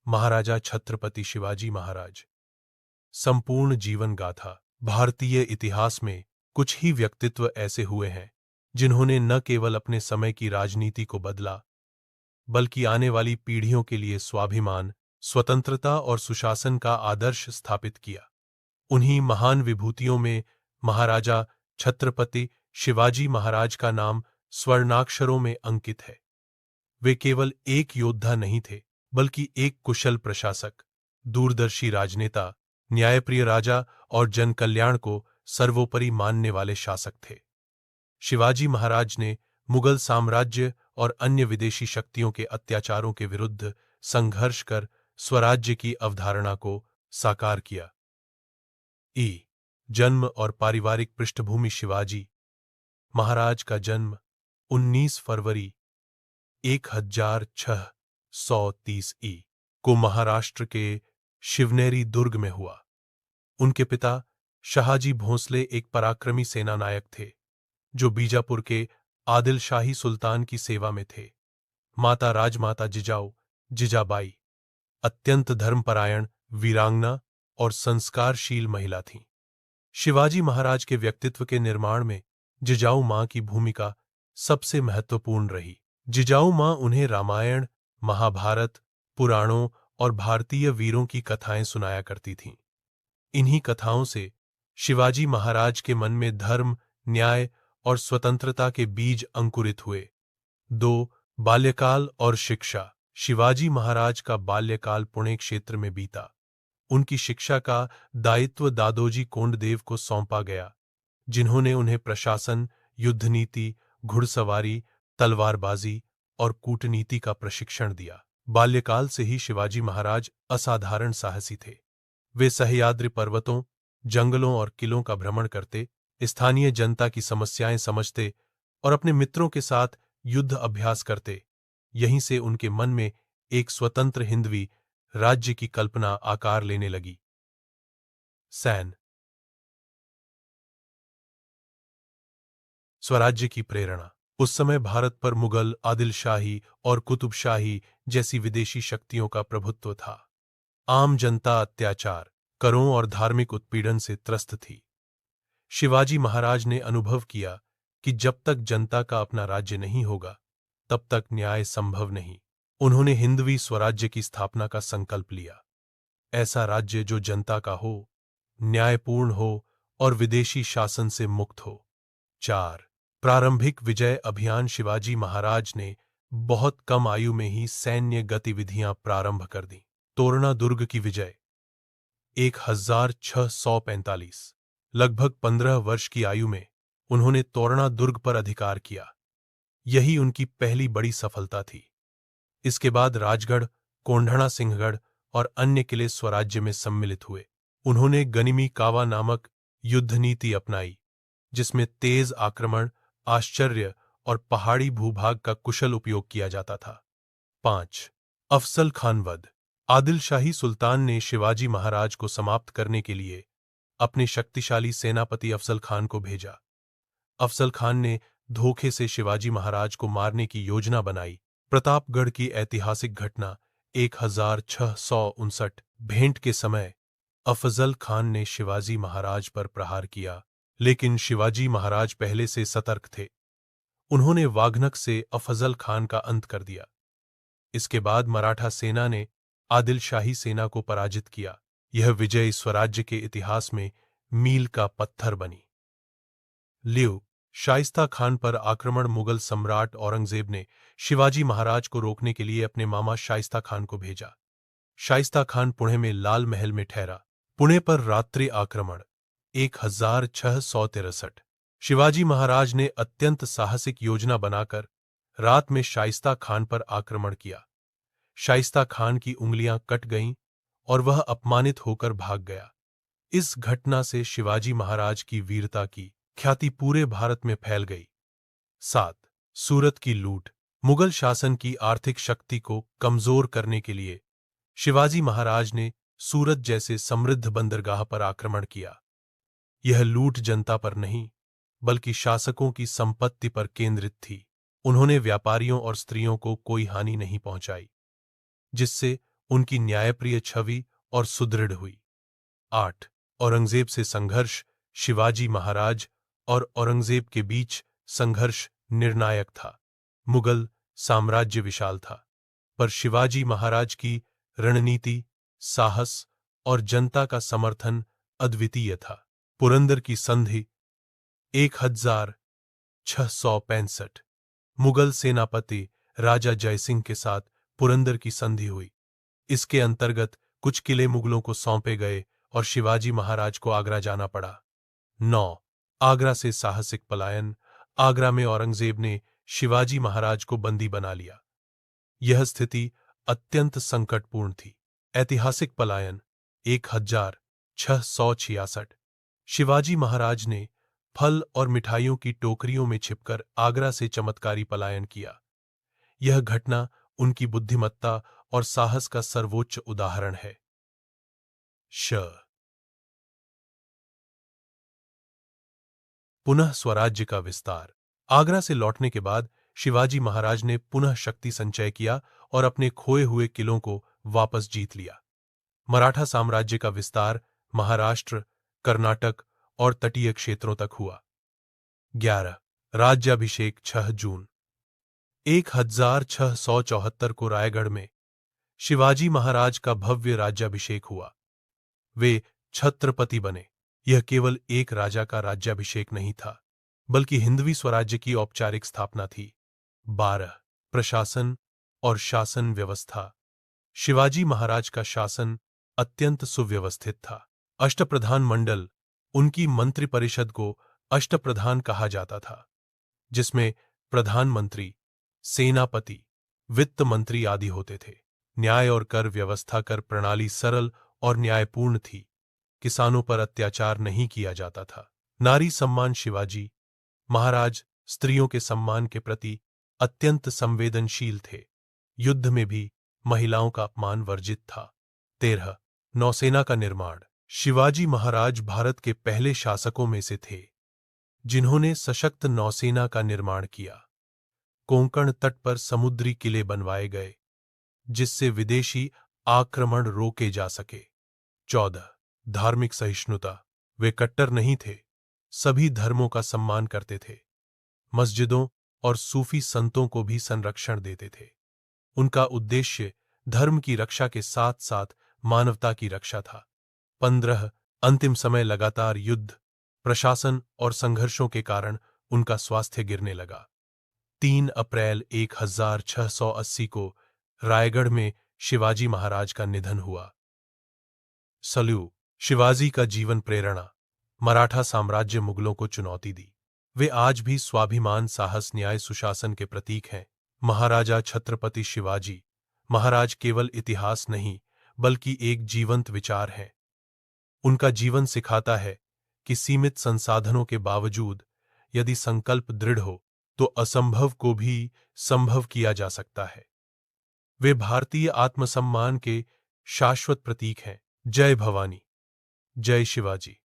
महाराजा छत्रपति शिवाजी महाराज। संपूर्ण जीवन गाथा। भारतीय इतिहास में कुछ ही व्यक्तित्व ऐसे हुए हैं जिन्होंने न केवल अपने समय की राजनीति को बदला, बल्कि आने वाली पीढ़ियों के लिए स्वाभिमान, स्वतंत्रता और सुशासन का आदर्श स्थापित किया। उन्हीं महान विभूतियों में महाराजा छत्रपति शिवाजी महाराज का नाम स्वर्णाक्षरों में अंकित है। वे केवल एक योद्धा नहीं थे, बल्कि एक कुशल प्रशासक, दूरदर्शी राजनेता, न्यायप्रिय राजा और जन कल्याण को सर्वोपरि मानने वाले शासक थे। शिवाजी महाराज ने मुगल साम्राज्य और अन्य विदेशी शक्तियों के अत्याचारों के विरुद्ध संघर्ष कर स्वराज्य की अवधारणा को साकार किया। जन्म और पारिवारिक पृष्ठभूमि। शिवाजी महाराज का जन्म 19 फरवरी 1630 को महाराष्ट्र के शिवनेरी दुर्ग में हुआ। उनके पिता शाहजी भोंसले एक पराक्रमी सेनानायक थे जो बीजापुर के आदिल शाही सुल्तान की सेवा में थे। माता राजमाता जिजाबाई अत्यंत धर्मपरायण, वीरांगना और संस्कारशील महिला थीं। शिवाजी महाराज के व्यक्तित्व के निर्माण में जिजाऊ मां की भूमिका सबसे महत्वपूर्ण रही। जिजाऊ मां उन्हें रामायण, महाभारत, पुराणों और भारतीय वीरों की कथाएं सुनाया करती थीं। इन्हीं कथाओं से शिवाजी महाराज के मन में धर्म, न्याय और स्वतंत्रता के बीज अंकुरित हुए। 2. बाल्यकाल और शिक्षा। शिवाजी महाराज का बाल्यकाल पुणे क्षेत्र में बीता। उनकी शिक्षा का दायित्व दादोजी कोंडदेव को सौंपा गया, जिन्होंने उन्हें प्रशासन, युद्धनीति, घुड़सवारी, तलवारबाजी और कूटनीति का प्रशिक्षण दिया। बाल्यकाल से ही शिवाजी महाराज असाधारण साहसी थे। वे सह्याद्री पर्वतों, जंगलों और किलों का भ्रमण करते, स्थानीय जनता की समस्याएं समझते और अपने मित्रों के साथ युद्ध अभ्यास करते। यहीं से उनके मन में एक स्वतंत्र हिंदवी राज्य की कल्पना आकार लेने लगी। स्वराज्य की प्रेरणा। उस समय भारत पर मुगल, आदिलशाही और कुतुबशाही जैसी विदेशी शक्तियों का प्रभुत्व था। आम जनता अत्याचार, करों और धार्मिक उत्पीड़न से त्रस्त थी। शिवाजी महाराज ने अनुभव किया कि जब तक जनता का अपना राज्य नहीं होगा, तब तक न्याय संभव नहीं। उन्होंने हिंदवी स्वराज्य की स्थापना का संकल्प लिया। ऐसा राज्य जो जनता का हो, न्यायपूर्ण हो और विदेशी शासन से मुक्त हो। 4. प्रारंभिक विजय अभियान। शिवाजी महाराज ने बहुत कम आयु में ही सैन्य गतिविधियां प्रारंभ कर दी। तोरणा दुर्ग की विजय 1645। लगभग 15 वर्ष की आयु में उन्होंने तोरणा दुर्ग पर अधिकार किया। यही उनकी पहली बड़ी सफलता थी। इसके बाद राजगढ़, कोंढणा सिंहगढ़ और अन्य किले स्वराज्य में सम्मिलित हुए। उन्होंने गनिमी कावा नामक युद्धनीति अपनाई, जिसमें तेज आक्रमण, आश्चर्य और पहाड़ी भूभाग का कुशल उपयोग किया जाता था। 5. अफजल खान वध। आदिलशाही सुल्तान ने शिवाजी महाराज को समाप्त करने के लिए अपने शक्तिशाली सेनापति अफजल खान को भेजा। अफजल खान ने धोखे से शिवाजी महाराज को मारने की योजना बनाई। प्रतापगढ़ की ऐतिहासिक घटना 1659 भेंट के समय अफजल खान ने शिवाजी महाराज पर प्रहार किया, लेकिन शिवाजी महाराज पहले से सतर्क थे। उन्होंने वाघनक से अफजल खान का अंत कर दिया। इसके बाद मराठा सेना ने आदिलशाही सेना को पराजित किया। यह विजय स्वराज्य के इतिहास में मील का पत्थर बनी। शाइस्ता खान पर आक्रमण। मुगल सम्राट औरंगजेब ने शिवाजी महाराज को रोकने के लिए अपने मामा शाइस्ता खान को भेजा। शाइस्ता खान पुणे में लाल महल में ठहरा। पुणे पर रात्रि आक्रमण 1663। शिवाजी महाराज ने अत्यंत साहसिक योजना बनाकर रात में शाइस्ता खान पर आक्रमण किया। शाइस्ता खान की उंगलियां कट गईं और वह अपमानित होकर भाग गया। इस घटना से शिवाजी महाराज की वीरता की ख्याति पूरे भारत में फैल गई। 7. सूरत की लूट। मुगल शासन की आर्थिक शक्ति को कमजोर करने के लिए शिवाजी महाराज ने सूरत जैसे समृद्ध बंदरगाह पर आक्रमण किया। यह लूट जनता पर नहीं, बल्कि शासकों की संपत्ति पर केंद्रित थी। उन्होंने व्यापारियों और स्त्रियों को कोई हानि नहीं पहुंचाई, जिससे उनकी न्यायप्रिय छवि और सुदृढ़ हुई। 8 औरंगजेब से संघर्ष। शिवाजी महाराज और औरंगजेब के बीच संघर्ष निर्णायक था। मुगल साम्राज्य विशाल था, पर शिवाजी महाराज की रणनीति, साहस और जनता का समर्थन अद्वितीय था। पुरंदर की संधि 1665। मुगल सेनापति राजा जयसिंह के साथ पुरंदर की संधि हुई। इसके अंतर्गत कुछ किले मुगलों को सौंपे गए और शिवाजी महाराज को आगरा जाना पड़ा। 9 आगरा से साहसिक पलायन। आगरा में औरंगजेब ने शिवाजी महाराज को बंदी बना लिया। यह स्थिति अत्यंत संकटपूर्ण थी। ऐतिहासिक पलायन 1666। शिवाजी महाराज ने फल और मिठाइयों की टोकरियों में छिपकर आगरा से चमत्कारी पलायन किया। यह घटना उनकी बुद्धिमत्ता और साहस का सर्वोच्च उदाहरण है। पुनः स्वराज्य का विस्तार। आगरा से लौटने के बाद शिवाजी महाराज ने पुनः शक्ति संचय किया और अपने खोए हुए किलों को वापस जीत लिया। मराठा साम्राज्य का विस्तार महाराष्ट्र, कर्नाटक और तटीय क्षेत्रों तक हुआ। 11 राज्याभिषेक 6 जून 1674 को रायगढ़ में शिवाजी महाराज का भव्य राज्याभिषेक हुआ। वे छत्रपति बने। यह केवल एक राजा का राज्याभिषेक नहीं था, बल्कि हिंदवी स्वराज्य की औपचारिक स्थापना थी। 12 प्रशासन और शासन व्यवस्था। शिवाजी महाराज का शासन अत्यंत सुव्यवस्थित था। अष्टप्रधान मंडल, उनकी मंत्रिपरिषद को अष्टप्रधान कहा जाता था, जिसमें प्रधानमंत्री, सेनापति, वित्त मंत्री आदि होते थे। न्याय और कर व्यवस्था। कर प्रणाली सरल और न्यायपूर्ण थी। किसानों पर अत्याचार नहीं किया जाता था। नारी सम्मान। शिवाजी महाराज स्त्रियों के सम्मान के प्रति अत्यंत संवेदनशील थे। युद्ध में भी महिलाओं का अपमान वर्जित था। 13 नौसेना का निर्माण। शिवाजी महाराज भारत के पहले शासकों में से थे जिन्होंने सशक्त नौसेना का निर्माण किया। कोंकण तट पर समुद्री किले बनवाए गए, जिससे विदेशी आक्रमण रोके जा सके। 14 धार्मिक सहिष्णुता। वे कट्टर नहीं थे, सभी धर्मों का सम्मान करते थे। मस्जिदों और सूफी संतों को भी संरक्षण देते थे। उनका उद्देश्य धर्म की रक्षा के साथ साथ मानवता की रक्षा था। 15 अंतिम समय लगातार युद्ध, प्रशासन और संघर्षों के कारण उनका स्वास्थ्य गिरने लगा। 3 अप्रैल 1680 को रायगढ़ में शिवाजी महाराज का निधन हुआ। सल्यू। शिवाजी का जीवन प्रेरणा। मराठा साम्राज्य मुगलों को चुनौती दी। वे आज भी स्वाभिमान, साहस, न्याय, सुशासन के प्रतीक हैं। महाराजा छत्रपति शिवाजी महाराज केवल इतिहास नहीं, बल्कि एक जीवंत विचार है। उनका जीवन सिखाता है कि सीमित संसाधनों के बावजूद यदि संकल्प दृढ़ हो तो असंभव को भी संभव किया जा सकता है। वे भारतीय आत्मसम्मान के शाश्वत प्रतीक हैं। जय भवानी, जय शिवाजी।